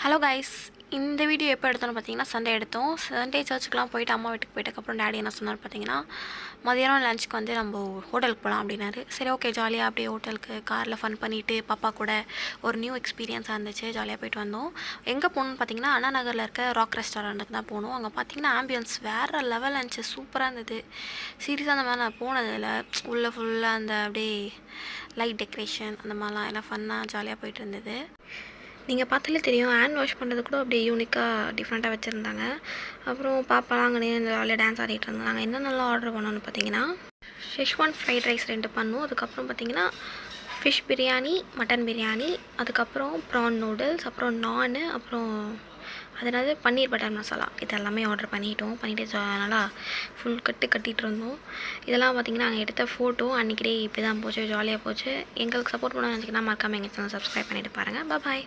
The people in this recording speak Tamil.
ஹலோ கைஸ், இந்த வீடியோ எப்போ எடுத்தோன்னு பார்த்தீங்கன்னா சண்டே எடுத்தோம். சண்டே சர்ச்சுக்கெலாம் போயிட்டு அம்மா வீட்டுக்கு போயிட்டதுக்கப்புறம் டேடி என்ன சொன்னார் பார்த்தீங்கன்னா, மதியானம் லஞ்சுக்கு வந்து நம்ம ஹோட்டலுக்கு போகலாம் அப்படின்னாரு. சரி, ஓகே, ஜாலியாக அப்படியே ஹோட்டலுக்கு காரில் ஃபன் பண்ணிவிட்டு பாப்பா கூட ஒரு நியூ எக்ஸ்பீரியன்ஸாக இருந்துச்சு. ஜாலியாக போயிட்டு வந்தோம். எங்கே போகணுன்னு பார்த்தீங்கன்னா அண்ணா நகரில் இருக்க ராக் ரெஸ்டாரண்ட்டுக்கு தான் போகணும். அங்கே பார்த்தீங்கன்னா ஆம்பியன்ஸ் வேறு லெவல் இருந்துச்சு, சூப்பராக இருந்தது. சீரியஸாக அந்த மாதிரி நான் போனதில் உள்ளே ஃபுல்லாக அந்த அப்படியே லைட் டெக்கரேஷன் அந்த மாதிரிலாம் எல்லாம் ஃபன்னாக ஜாலியாக போயிட்டு இருந்தது. நீங்கள் பார்த்தாலே தெரியும், ஹேண்ட் வாஷ் பண்ணுறது கூட அப்படியே யூனிக்காக டிஃப்ரெண்ட்டாக வச்சுருந்தாங்க. அப்புறம் பாப்பாலாம் அங்கே ஜாலியாக டான்ஸ் ஆடிட்டு இருந்தாங்க. என்னென்னலாம் ஆர்டர் பண்ணோன்னு பார்த்தீங்கன்னா, ஷெஷ்வான் ஃப்ரைட் ரைஸ் 2 பண்ணோம். அதுக்கப்புறம் பார்த்தீங்கன்னா ஃபிஷ் பிரியாணி, மட்டன் பிரியாணி, அதுக்கப்புறம் ப்ரான் நூடுல்ஸ், அப்புறம் நானு, அப்புறம் அதனால பன்னீர் பட்டர் மசாலா, இது எல்லாமே ஆர்டர் பண்ணிவிட்டு நல்லா ஃபுல் கட்டிகிட்டு இருந்தோம். இதெல்லாம் பார்த்திங்கன்னா நாங்கள் எடுத்த ஃபோட்டோ. அன்றைக்கி டே இப்படி தான் போச்சு, ஜாலியாக போச்சு. எங்களுக்கு சப்போர்ட் பண்ணணும்னு நினச்சிங்கன்னா மறக்காமல் எங்கள் சேனல் சப்ஸ்கிரைப் பண்ணிவிட்டு பாருங்கள். பாய்.